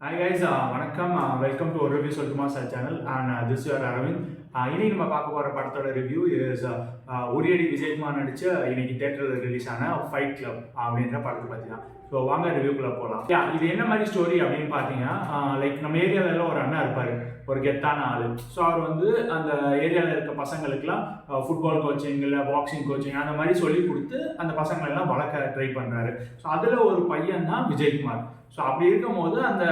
Hi guys, வணக்கம். Welcome to ஒரு review சொல்லுமா sir channel and this your Aravind. இன்னைக்கு நம்ம பார்க்க போகிற படத்தோட ரிவ்யூ இஸ் உரியடி விஜயகுமார் நடிச்ச இன்னைக்கு தேட்டரில் ரிலீஸ் ஆன ஃபைட் கிளப் அப்படின்ற படத்தை பற்றி தான். ஸோ வாங்க ரிவ்யூக்குள்ளே போகலாம். இது என்ன மாதிரி ஸ்டோரி அப்படின்னு பார்த்தீங்கன்னா, லைக் நம்ம ஏரியாவில் ஒரு அண்ணா இருப்பார், ஒரு கெத்தான ஆள். ஸோ அவர் வந்து அந்த ஏரியாவில் இருக்க பசங்களுக்குலாம் ஃபுட்பால் கோச்சிங் இல்லை பாக்ஸிங் கோச்சிங் அந்த மாதிரி சொல்லி கொடுத்து அந்த பசங்களெல்லாம் வளர்க்க ட்ரை பண்ணுறாரு. ஸோ அதில் ஒரு பையன் தான் விஜயகுமார். ஸோ அப்படி இருக்கும்போது அந்த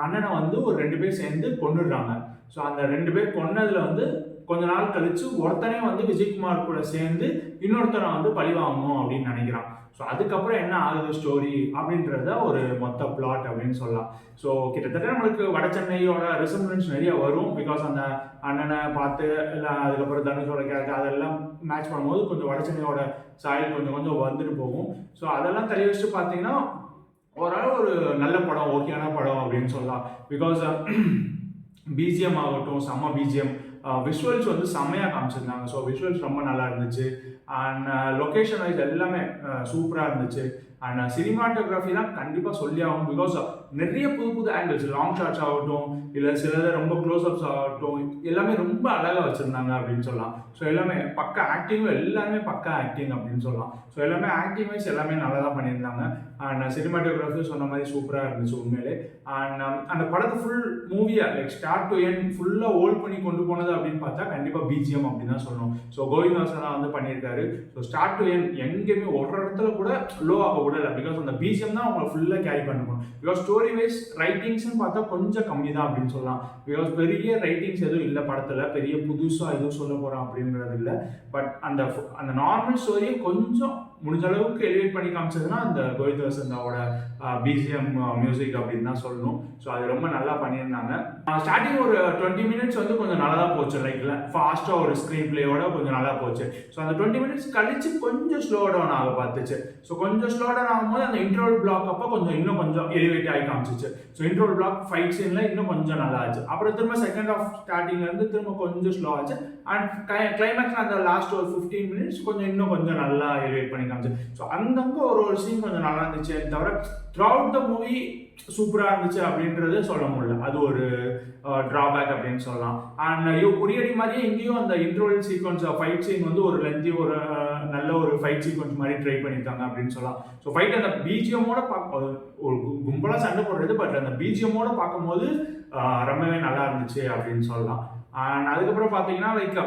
அண்ணனை வந்து ஒரு 2 பேர் சேர்ந்து கொன்னுடுறாங்க. ஸோ அந்த 2 பேர் கொன்னதுல வந்து கொஞ்ச நாள் கழிச்சு ஒருத்தனே வந்து விஜயகுமார் கூட சேர்ந்து இன்னொருத்தனை வந்து பழி வாங்கணும் அப்படின்னு நினைக்கிறான். ஸோ அதுக்கப்புறம் என்ன ஆகுது ஸ்டோரி அப்படின்றத ஒரு மொத்த பிளாட் அப்படின்னு சொல்லலாம். ஸோ கிட்டத்தட்ட நம்மளுக்கு வட சென்னையோட ரிசம்பிளன்ஸ் நிறைய வரும். பிகாஸ் அந்த அண்ணனை பார்த்து இல்லை அதுக்கப்புறம் தனுஷோட கேரக்டர் அதெல்லாம் மேட்ச் பண்ணும்போது கொஞ்சம் வட சென்னையோட சாயல் கொஞ்சம் கொஞ்சம் வந்துட்டு போகும். ஸோ அதெல்லாம் தள்ளி வச்சுட்டு பார்த்தீங்கன்னா ஓரளவு ஒரு நல்ல படம், ஓகேயான படம் அப்படின்னு சொல்லலாம். பிகாஸ் பிஜிஎம் ஆகட்டும், செம்ம பிஜிஎம், விஷுவல்ஸ் வந்து செம்மையாக காமிச்சிருந்தாங்க. ஸோ விஷுவல்ஸ் ரொம்ப நல்லா இருந்துச்சு. அண்ட் லொக்கேஷன் வைஸ் எல்லாமே சூப்பராக இருந்துச்சு. அண்ட் சினிமாட்டோகிராஃபி தான் கண்டிப்பாக சொல்லி ஆகும். பிகாஸ் நிறைய புது புது ஆங்கிள்ஸ், லாங் ஷாட்ஸ் ஆகட்டும் இல்லை சிலது ரொம்ப க்ளோஸ்அப்ஸ் ஆகட்டும், எல்லாமே ரொம்ப அழகாக வச்சுருந்தாங்க அப்படின்னு சொல்லலாம். ஸோ எல்லாமே பக்கா ஆக்டிங்கும், எல்லாமே பக்கா ஆக்டிங் அப்படின்னு சொல்லலாம். ஸோ எல்லாமே ஆக்டிங் வைஸ் எல்லாமே நல்லா தான் பண்ணியிருந்தாங்க. அண்ட் சினிமாட்டோகிராஃபி சொன்ன மாதிரி சூப்பராக இருந்துச்சு உண்மையிலே. அண்ட் அந்த படத்தை ஃபுல் மூவியாக லைக் ஸ்டார்ட் டு எண்ட் ஃபுல்லாக ஹோல்ட் பண்ணி கொண்டு போனது அப்படின்னு பார்த்தா கண்டிப்பாக பிஜிஎம் அப்படின்னு தான் சொல்லணும். ஸோ கோவிந்தாசனா வந்து பண்ணியிருக்காரு. ஸோ ஸ்டார்ட் டு எண்ட் எங்கேயுமே ஒரு இடத்துல கூட லோ ஆக விடலை. பிகாஸ் அந்த பிஜிஎம் தான் அவங்களை ஃபுல்லாக கேரி பண்ணணும். பிகாஸ் ஸ்டோரி வைஸ் ரைட்டிங்ஸ்ன்னு பார்த்தா கொஞ்சம் கம்மி தான் அப்படின்னு சொல்லலாம். பிகாஸ் பெரிய ரைட்டிங்ஸ் எதுவும் இல்லை படத்தில், பெரிய புதுசாக எதுவும் சொல்ல போகிறோம் அப்படின்றது இல்லை. பட் அந்த நார்மல் ஸ்டோரியை கொஞ்சம் முடிஞ்ச அளவுக்கு எலிவேட் பண்ணி காமிச்சதுன்னா அந்த கோவிந்த் வசந்தாவோட பிஜிஎம் மியூசிக் அப்படின்னு தான் சொல்லணும். ஸோ அது ரொம்ப நல்லா பண்ணியிருந்தாங்க. ஸ்டார்டிங் ஒரு 20 மினிட்ஸ் வந்து கொஞ்சம் நல்லா தான் போச்சு. லைக்ல ஃபாஸ்ட்டாக ஒரு ஸ்க்ரீன் பிளேயோட கொஞ்சம் நல்லா போச்சு. ஸோ அந்த 20 மினிட்ஸ் கழிச்சு கொஞ்சம் ஸ்லோ டவுன் ஆக பார்த்துச்சு. ஸோ கொஞ்சம் ஸ்லோ டவுன் ஆகும்போது அந்த இன்ட்ரோல் பிளாக் அப்போ இன்னும் கொஞ்சம் எலிவேட் ஆகி காமிச்சிச்சு. ஸோ இன்ட்ரோல் பிளாக் ஃபைட் சீனில் இன்னும் கொஞ்சம் நல்லா ஆச்சு. அப்புறம் திரும்ப செகண்ட் ஆஃப் ஸ்டார்டிங்லேருந்து திரும்ப கொஞ்சம் ஸ்லோ ஆச்சு. அண்ட் கிளைமேக்ஸில் அந்த லாஸ்ட் ஒரு 15 மினிட்ஸ் இன்னும் கொஞ்சம் நல்லா எலிவேட் பண்ணி காமிச்சு. ஸோ அங்கங்கே ஒரு சீன் கொஞ்சம் நல்லா இருந்துச்சு. தவிர த்ரூ அவுட் த மூவி சூப்பராக இருந்துச்சு அப்படின்றது சொல்ல முடியல. அது ஒரு ட்ராபேக் அப்படின்னு சொல்லலாம். அண்ட் உரியடி மாதிரியே இங்கேயும் அந்த இன்ட்ரோல் சீக்வன்ஸ் ஃபைட் சீன் வந்து ஒரு லென்த்தி ஒரு நல்ல ஒரு ஃபைட் சீக்வன்ஸ் மாதிரி ட்ரை பண்ணியிருக்காங்க அப்படின்னு சொல்லலாம். ஸோ ஃபைட் அந்த பிஜிஎம்மோட ஒரு கும்பலாக சண்டை போடுறது, பட் அந்த பிஜிஎம்மோட பார்க்கும்போது ரொம்பவே நல்லா இருந்துச்சு அப்படின்னு சொல்லலாம். அண்ட் அதுக்கப்புறம் பார்த்தீங்கன்னா லைக்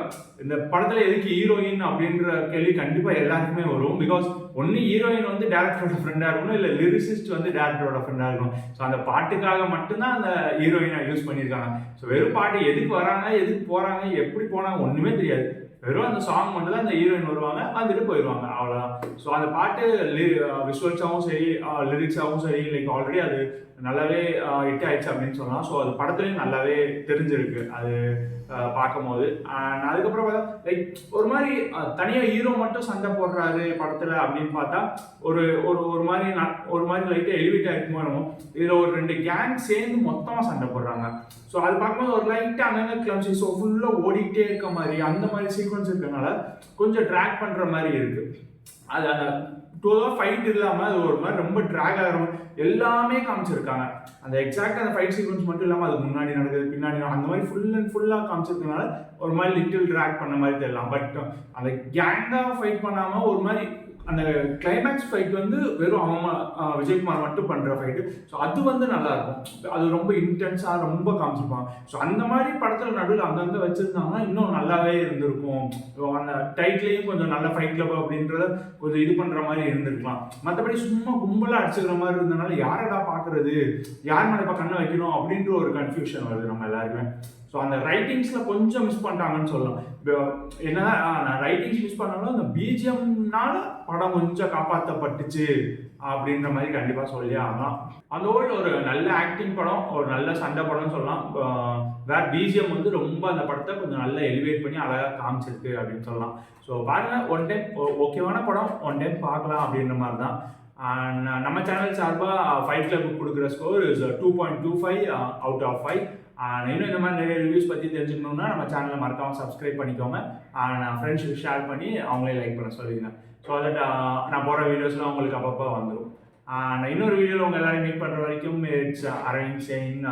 இந்த படத்தில் எதுக்கு ஹீரோயின் அப்படின்ற கேள்வி கண்டிப்பாக எல்லாருக்குமே வரும். பிகாஸ் ஒன்று ஹீரோயின் வந்து டேரக்டரோட ஃப்ரெண்டாக இருக்கணும், இல்லை லிரிசிஸ்ட் வந்து டேரக்டரோட ஃப்ரெண்டாக இருக்கணும். ஸோ அந்த பாட்டுக்காக மட்டும்தான் அந்த ஹீரோயினை யூஸ் பண்ணியிருக்காங்க. ஸோ வெறும் பாட்டு எதுக்கு வராங்க, எதுக்கு போகிறாங்க, எப்படி போனாங்க ஒன்றுமே தெரியாது. வெறும் அந்த சாங் மட்டும் தான் அந்த ஹீரோயின் வருவாங்க, வந்துட்டு போயிடுவாங்க, அவ்வளோதான். ஸோ அந்த பாட்டு விஷுவல்ஸாகவும் சரி, லிரிக்ஸாகவும் சரி, லைக் ஆல்ரெடி அது நல்லாவே ஹிட் ஆயிடுச்சு அப்படின்னு சொல்லலாம். ஸோ அது படத்துலையும் நல்லாவே தெரிஞ்சிருக்கு அது பார்க்கும்போது. அண்ட் அதுக்கப்புறம் பார்த்தா லைக் ஒரு மாதிரி தனியாக ஹீரோ மட்டும் சண்டை போடுறாரு படத்தில் அப்படின்னு பார்த்தா ஒரு ஒரு மாதிரி லைட்டாக எலிவேட் ஆகிருக்குமோ நம்ம இதில் ஒரு 2 கேங் சேர்ந்து மொத்தமாக சண்டை போடுறாங்க. ஸோ அது பார்க்கும்போது ஒரு லைட்டாக அங்கங்கே கிளம்சி, ஸோ ஃபுல்லாக ஓடிக்கிட்டே இருக்க மாதிரி அந்த மாதிரி சீக்வன்ஸ் இருக்கிறதுனால கொஞ்சம் ட்ராக் பண்ணுற மாதிரி இருக்குது. அது அந்த டோலாக ஃபைட் இல்லாமல் அது ஒரு மாதிரி ரொம்ப ட்ராக் ஆகிற எல்லாமே காமிச்சிருக்காங்க. அந்த எக்ஸாக்டாக அந்த ஃபைட் சீக்வன்ஸ் மட்டும் இல்லாமல் அதுக்கு முன்னாடி நடக்குது, பின்னாடி அந்த மாதிரி ஃபுல்லாக காமிச்சிருக்கனால ஒரு மாதிரி லிட்டில் ட்ராக் பண்ண மாதிரி தெரியலாம். பட் அந்த கேங்காக ஃபைட் பண்ணாமல் ஒரு மாதிரி அந்த கிளைமேக்ஸ் ஃபைட் வந்து வெறும் அவன் விஜயகுமார் மட்டும் பண்ணுற ஃபைட்டு. ஸோ அது வந்து நல்லாயிருக்கும். அது ரொம்ப இன்டென்ஸாக ரொம்ப காமிச்சிருப்பாங்க. ஸோ அந்த மாதிரி படத்தில் நடுவில் அங்கங்கே வச்சுருந்தாங்கன்னா இன்னும் நல்லாவே இருந்திருக்கும். அந்த டைட்லேயும் கொஞ்சம் நல்ல ஃபைட் கிளப் அப்படின்றத கொஞ்சம் இது பண்ணுற மாதிரி இருந்திருக்கலாம். மற்றபடி சும்மா கும்பலாக அடிச்சுக்கிற மாதிரி இருந்தனால யாரடா பார்க்குறது, யார் மேலே இப்போ கண்ணை வைக்கணும் அப்படின்ற ஒரு கன்ஃபியூஷன் வருது நம்ம எல்லாருமே. ஸோ அந்த ரைட்டிங்ஸில் கொஞ்சம் மிஸ் பண்ணிட்டாங்கன்னு சொல்லலாம். என்னதான் நான் ரைட்டிங்ஸ் மிஸ் பண்ணாலும் அந்த பிஜிஎம்னால படம் கொஞ்சம் காப்பாற்றப்பட்டுச்சு அப்படின்ற மாதிரி கண்டிப்பாக சொல்லி ஆகலாம். அந்த ஒரு நல்ல ஆக்டிங் படம், ஒரு நல்ல சண்டை படம்னு சொல்லலாம். வேற பிஜிஎம் வந்து ரொம்ப அந்த படத்தை கொஞ்சம் நல்லா எலிவேட் பண்ணி அழகாக காமிச்சிருக்கு அப்படின்னு சொல்லலாம். ஸோ பாருங்கள், ஒன் டைம் ஓகேவான படம், ஒன் டைம் பார்க்கலாம் அப்படின்ற மாதிரி தான். அண்ட் நம்ம சேனல் சார்பாக ஃபைட் கிளப்புக்கு கொடுக்குற ஸ்கோர் இஸ் 2.25 அவுட் ஆஃப் 5. இன்னும் இந்த மாதிரி நிறைய ரிவ்யூஸ் பற்றி தெரிஞ்சுக்கணுன்னா நம்ம சேனலை மறக்காமல் சப்ஸ்கிரைப் பண்ணிக்கோங்க. ஃப்ரெண்ட்ஸுக்கு ஷேர் பண்ணி அவங்களே லைக் பண்ண சொல்லிடுங்க. ஸோ தட் நான் போகிற வீடியோஸ்லாம் உங்களுக்கு அப்பப்போ வந்துடும். நான் இன்னொரு வீடியோவில் உங்கள் எல்லாரையும் மீட் பண்ணுற வரைக்கும் இட்ஸ் அரவிந்த் சேயிங்